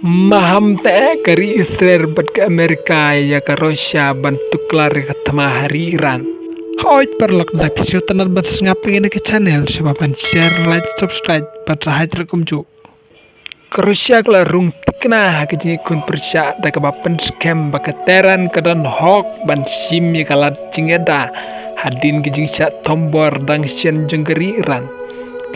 Maham te kari Israel bat ke Amerika ya ke Rusia bantu kelari ke tengah hari Iran. Hoi perlok da video tenan bat ngapi ini ke channel sebab share, like, subscribe bat sahaja rekum ju. Ke Rusia kelarung tikna hakijing kun persya da ke bapen scam baketeran ke don hok ban sim ya kalat jingeda hadin kijing syak tombor dang sian jenggeri Iran.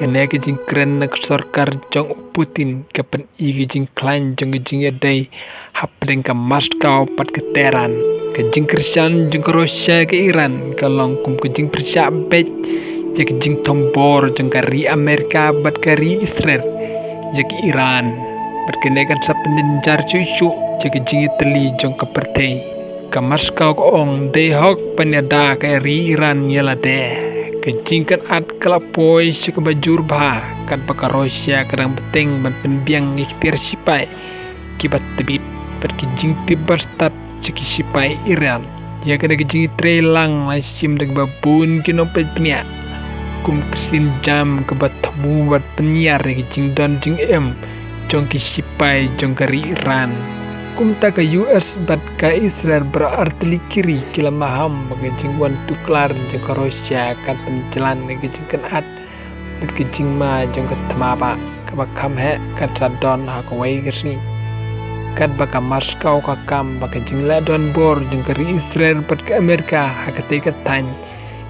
Kena kijing keren nak sorkar jong Putin kapan kijing klan jong kijing yadai hapdeng ke Moskow pat keteran kijing Kristian jong ke Rusia ke Iran kalong kum kijing persya bet ya kijing tombor jong kari Amerika bat kari Israel ya ke Iran berkenakan sa pendenjar cucu ya kijing Italy jong ke pertai ke Moskow ke ong dei hok penyada ke Iran yala deh kejingkan at kelapoi syak bajur bah kan baka Rusia kadang beteng ban penbiang ikhtiar sipai kibat tebit berkejing tibar start syak sipai Iran ya kada kejing trelang lasim dag babun kinopet penia kum kesin jam kebat tamu bat penyiar kejing don jing jong ki sipai jong kari Iran kum ta ke US bat ka Israel berarti kiri kila maham bagajing wan tuklar jeng ke Rusia kan penjalan negajing kan at bagajing ma jeng ke temapa ke bakam he kan sadon hakawai kesni kan baka Moskow ka kam bagajing ladon bor jeng ke Israel bat ke Amerika hakate ke tan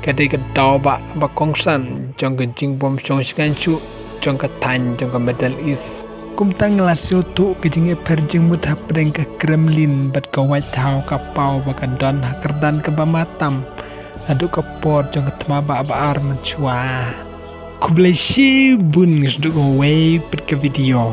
kadai ke tauba bakongsan jeng ke jing bom song sikancu jeng ke tan jeng ke Middle East kum tang lasio tu kejing perjing mutha pedeng ke Kremlin bat ke White House kapau bakan don hakerdan ke bamatam aduk ke port jong ke temaba baar mencua kublai si bun ngesduk away pet ke video